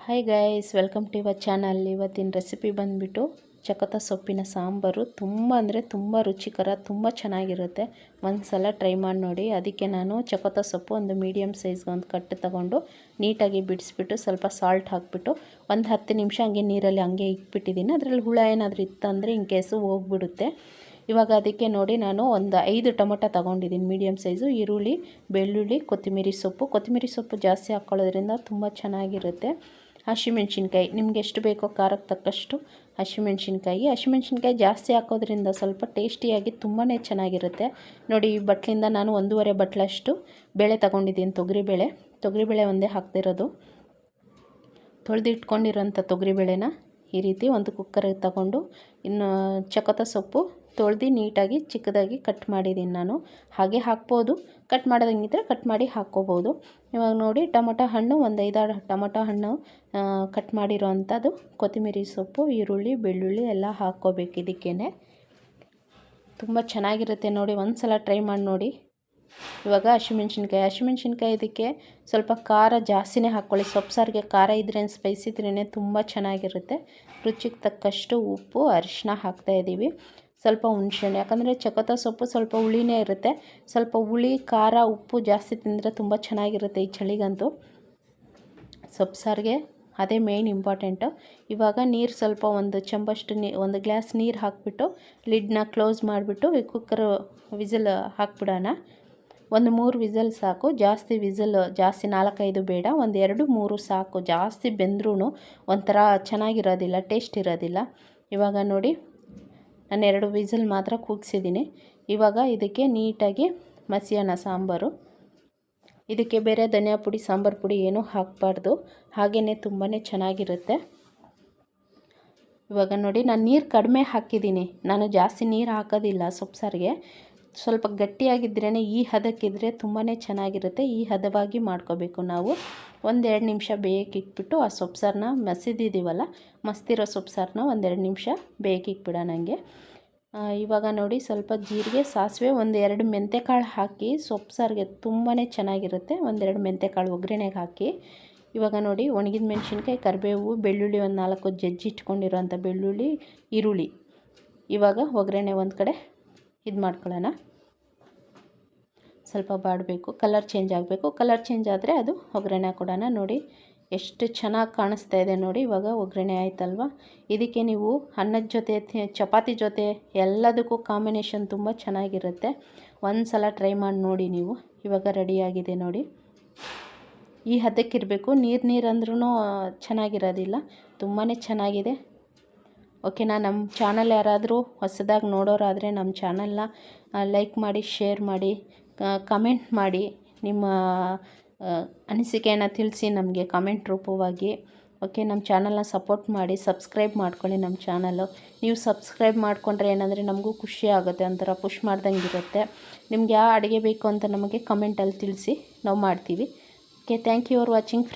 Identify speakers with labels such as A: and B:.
A: Hi guys, welcome to your channel. ಇವತ್ತಿನ recipe ಬಂದುಬಿಟ್ಟು ಚಕೋತ ಸೊಪ್ಪಿನ ಸಾಂಬಾರು. ತುಂಬ ಅಂದರೆ ತುಂಬ ರುಚಿಕರ, ತುಂಬ ಚೆನ್ನಾಗಿರುತ್ತೆ. ಒಂದು ಸಲ ಟ್ರೈ ಮಾಡಿ ನೋಡಿ. ಅದಕ್ಕೆ ನಾನು ಚಕೋತ ಸೊಪ್ಪು ಒಂದು ಮೀಡಿಯಮ್ ಸೈಜ್ಗೆ ಒಂದು ಕಟ್ಟು ತಗೊಂಡು ನೀಟಾಗಿ ಬಿಡಿಸ್ಬಿಟ್ಟು ಸ್ವಲ್ಪ ಸಾಲ್ಟ್ ಹಾಕಿಬಿಟ್ಟು ಒಂದು 10 ನಿಮಿಷ ಹಂಗೆ ನೀರಲ್ಲಿ ಹಂಗೆ ಇಟ್ಬಿಟ್ಟಿದ್ದೀನಿ. ಅದರಲ್ಲಿ ಹುಳ ಏನಾದರೂ ಇತ್ತಂದರೆ ಇನ್ ಕೇಸು ಹೋಗ್ಬಿಡುತ್ತೆ. ಇವಾಗ ಅದಕ್ಕೆ ನೋಡಿ ನಾನು ಒಂದು 5 ಟೊಮೊಟೊ ತೊಗೊಂಡಿದ್ದೀನಿ ಮೀಡಿಯಮ್ ಸೈಜು. ಈರುಳ್ಳಿ, ಬೆಳ್ಳುಳ್ಳಿ, ಕೊತ್ತಂಬರಿ ಸೊಪ್ಪು ಜಾಸ್ತಿ ಹಾಕ್ಕೊಳ್ಳೋದ್ರಿಂದ ತುಂಬ ಚೆನ್ನಾಗಿರುತ್ತೆ. ಹಸಿಮೆಣ್ಸಿನ್ಕಾಯಿ ನಿಮ್ಗೆ ಎಷ್ಟು ಬೇಕೋ ಖಾರಕ್ಕೆ ತಕ್ಕಷ್ಟು ಹಸಿಮೆಣ್ಸಿನ್ಕಾಯಿ ಜಾಸ್ತಿ ಹಾಕೋದ್ರಿಂದ ಸ್ವಲ್ಪ ಟೇಸ್ಟಿಯಾಗಿ ತುಂಬಾ ಚೆನ್ನಾಗಿರುತ್ತೆ. ನೋಡಿ, ಈ ಬಟ್ಲಿಂದ ನಾನು 1.5 ಬಟ್ಲಷ್ಟು ಬೇಳೆ ತೊಗೊಂಡಿದ್ದೀನಿ. ತೊಗರಿಬೇಳೆ ಒಂದೇ ಹಾಕ್ತಿರೋದು. ತೊಳೆದಿಟ್ಕೊಂಡಿರೋಂಥ ತೊಗರಿಬೇಳೆನ ಈ ರೀತಿ ಒಂದು ಕುಕ್ಕರಿಗೆ ತಗೊಂಡು, ಇನ್ನು ಚಕೋತ ಸೊಪ್ಪು ತೊಳೆದು ನೀಟಾಗಿ ಚಿಕ್ಕದಾಗಿ ಕಟ್ ಮಾಡಿದ್ದೀನಿ ನಾನು. ಹಾಗೆ ಹಾಕ್ಬೋದು, ಕಟ್ ಮಾಡೋದಂಗಿದ್ರೆ ಕಟ್ ಮಾಡಿ ಹಾಕ್ಕೋಬೋದು. ಇವಾಗ ನೋಡಿ, ಟೊಮೊಟೊ ಹಣ್ಣು ಒಂದು 5-6 ಟೊಮೊಟೊ ಹಣ್ಣು ಕಟ್ ಮಾಡಿರೋ ಅಂಥದ್ದು, ಕೊತ್ತಂಬರಿ ಸೊಪ್ಪು, ಈರುಳ್ಳಿ, ಬೆಳ್ಳುಳ್ಳಿ ಎಲ್ಲ ಹಾಕ್ಕೋಬೇಕು. ಇದಕ್ಕೇ ತುಂಬ ಚೆನ್ನಾಗಿರುತ್ತೆ ನೋಡಿ, ಒಂದು ಸಲ ಟ್ರೈ ಮಾಡಿ ನೋಡಿ. ಇವಾಗ ಹಸಿಮೆಣ್ಸಿನ್ಕಾಯಿ ಇದಕ್ಕೆ ಸ್ವಲ್ಪ ಖಾರ ಜಾಸ್ತಿನೇ ಹಾಕ್ಕೊಳ್ಳಿ. ಸೊಪ್ಪು ಸಾರಿಗೆ ಖಾರ ಇದ್ರೇ, ಸ್ಪೈಸಿ ಇದ್ರೇ ತುಂಬ ಚೆನ್ನಾಗಿರುತ್ತೆ. ರುಚಿಗೆ ತಕ್ಕಷ್ಟು ಉಪ್ಪು, ಅರಿಶಿನ ಹಾಕ್ತಾಯಿದ್ದೀವಿ. ಸ್ವಲ್ಪ ಹುಣಸೆಹಣ್ಣು, ಯಾಕಂದರೆ ಚಕೋತ ಸೊಪ್ಪು ಸ್ವಲ್ಪ ಹುಳಿನೇ ಇರುತ್ತೆ. ಸ್ವಲ್ಪ ಹುಳಿ, ಖಾರ, ಉಪ್ಪು ಜಾಸ್ತಿ ತಿಂದರೆ ತುಂಬ ಚೆನ್ನಾಗಿರುತ್ತೆ ಈ ಚಳಿಗಂತೂ. ಸೊಪ್ಪು ಸಾರಿಗೆ ಅದೇ ಮೇಯ್ನ್ ಇಂಪಾರ್ಟೆಂಟು. ಇವಾಗ ನೀರು ಸ್ವಲ್ಪ ಒಂದು ಚಮಚಷ್ಟು ಒಂದು ಗ್ಲಾಸ್ ನೀರು ಹಾಕಿಬಿಟ್ಟು ಲಿಡ್ನ ಕ್ಲೋಸ್ ಮಾಡಿಬಿಟ್ಟು ಕುಕ್ಕರ್ ವಿಸಿಲ್ ಹಾಕ್ಬಿಡೋಣ. ಒಂದು 3 ವಿಸಲ್ ಸಾಕು. ಜಾಸ್ತಿ 4-5 ಬೇಡ, ಒಂದು 2-3 ಸಾಕು. ಜಾಸ್ತಿ ಬೆಂದ್ರೂ ಒಂಥರ ಚೆನ್ನಾಗಿರೋದಿಲ್ಲ, ಟೇಸ್ಟ್ ಇರೋದಿಲ್ಲ. ಇವಾಗ ನೋಡಿ, ನಾನು 2 ವಿಸಲ್ ಮಾತ್ರ ಕೂಗಿಸಿದ್ದೀನಿ. ಇವಾಗ ಇದಕ್ಕೆ ನೀಟಾಗಿ ಮಸಿಯೋಣ ಸಾಂಬಾರು. ಇದಕ್ಕೆ ಬೇರೆ ಧನಿಯಾ ಪುಡಿ, ಸಾಂಬಾರು ಪುಡಿ ಏನೂ ಹಾಕಬಾರ್ದು, ಹಾಗೆಯೇ ತುಂಬಾ ಚೆನ್ನಾಗಿರುತ್ತೆ. ಇವಾಗ ನೋಡಿ, ನಾನು ನೀರು ಕಡಿಮೆ ಹಾಕಿದ್ದೀನಿ. ನಾನು ಜಾಸ್ತಿ ನೀರು ಹಾಕೋದಿಲ್ಲ ಸೊಪ್ಪು ಸಾರಿಗೆ. ಸ್ವಲ್ಪ ಗಟ್ಟಿಯಾಗಿದ್ರೇ, ಈ ಹದಕ್ಕಿದ್ರೆ ತುಂಬಾ ಚೆನ್ನಾಗಿರುತ್ತೆ. ಈ ಹದವಾಗಿ ಮಾಡ್ಕೋಬೇಕು ನಾವು. 1-2 ನಿಮಿಷ ಬೇಯಕ್ಕಿಟ್ಬಿಟ್ಟು ಆ ಸೊಪ್ಪು ಸಾರನ್ನ ಮಸ್ತಿರೋ ಸೊಪ್ಪು ಸಾರನ್ನ 1-2 ನಿಮಿಷ ಬೇಯಕ್ಕಿಟ್ಬಿಡೋಣ ನನಗೆ. ಇವಾಗ ನೋಡಿ, ಸ್ವಲ್ಪ ಜೀರಿಗೆ, ಸಾಸಿವೆ, 1-2 ಮೆಂತ್ಯಕಾಳು ಹಾಕಿ ಸೊಪ್ಪು ಸಾರಿಗೆ ತುಂಬಾ ಚೆನ್ನಾಗಿರುತ್ತೆ. 1-2 ಮೆಂತ್ಯಕಾಳು ಒಗ್ಗರಣೆಗೆ ಹಾಕಿ. ಇವಾಗ ನೋಡಿ, ಒಣಗಿದ ಮೆಣಸಿನ್ಕಾಯಿ, ಕರಿಬೇವು, ಬೆಳ್ಳುಳ್ಳಿ, ಒಂದು 4 ಜಜ್ಜಿಟ್ಕೊಂಡಿರೋಂಥ ಬೆಳ್ಳುಳ್ಳಿ, ಈರುಳ್ಳಿ. ಇವಾಗ ಒಗ್ಗರಣೆ ಒಂದು ಕಡೆ ಇದು ಮಾಡ್ಕೊಳ್ಳೋಣ. ಸ್ವಲ್ಪ ಬಾಡಬೇಕು, ಕಲರ್ ಚೇಂಜ್ ಆಗಬೇಕು. ಕಲರ್ ಚೇಂಜ್ ಆದರೆ ಅದು ಒಗ್ಗರಣೆ ಕೊಡೋಣ. ನೋಡಿ ಎಷ್ಟು ಚೆನ್ನಾಗಿ ಕಾಣಿಸ್ತಾ ಇದೆ ನೋಡಿ. ಇವಾಗ ಒಗ್ಗರಣೆ ಆಯ್ತಲ್ವ. ಇದಕ್ಕೆ ನೀವು ಅನ್ನದ ಜೊತೆ, ಚಪಾತಿ ಜೊತೆ ಎಲ್ಲದಕ್ಕೂ ಕಾಂಬಿನೇಷನ್ ತುಂಬ ಚೆನ್ನಾಗಿರುತ್ತೆ. ಒಂದು ಸಲ ಟ್ರೈ ಮಾಡಿ ನೋಡಿ ನೀವು. ಇವಾಗ ರೆಡಿಯಾಗಿದೆ ನೋಡಿ. ಈ ಹದಕ್ಕಿರಬೇಕು. ನೀರು ಅಂದ್ರೂ ಚೆನ್ನಾಗಿರೋದಿಲ್ಲ. ತುಂಬಾ ಚೆನ್ನಾಗಿದೆ. ಓಕೆನಾ? ನಮ್ಮ ಚಾನಲ್ ಯಾರಾದರೂ ಹೊಸದಾಗಿ ನೋಡೋರಾದರೆ ನಮ್ಮ ಚಾನಲ್ನ ಲೈಕ್ ಮಾಡಿ, ಶೇರ್ ಮಾಡಿ, ಕಮೆಂಟ್ ಮಾಡಿ. ನಿಮ್ಮ ಅನಿಸಿಕೆಯನ್ನು ತಿಳಿಸಿ ನಮಗೆ ಕಮೆಂಟ್ ರೂಪವಾಗಿ. ಓಕೆ, ನಮ್ಮ ಚಾನಲ್ನ ಸಪೋರ್ಟ್ ಮಾಡಿ, ಸಬ್ಸ್ಕ್ರೈಬ್ ಮಾಡ್ಕೊಳ್ಳಿ ನಮ್ಮ ಚಾನಲ್ಲು. ನೀವು ಸಬ್ಸ್ಕ್ರೈಬ್ ಮಾಡಿಕೊಂಡ್ರೆ ಏನಂದರೆ ನಮಗೂ ಖುಷಿ ಆಗುತ್ತೆ, ಒಂಥರ ಪುಷ್ ಮಾಡ್ದಂಗೆ ಇರುತ್ತೆ. ನಿಮ್ಗೆ ಯಾವ ಅಡುಗೆ ಬೇಕು ಅಂತ ನಮಗೆ ಕಮೆಂಟಲ್ಲಿ ತಿಳಿಸಿ, ನಾವು ಮಾಡ್ತೀವಿ. Okay, thank you for watching friends.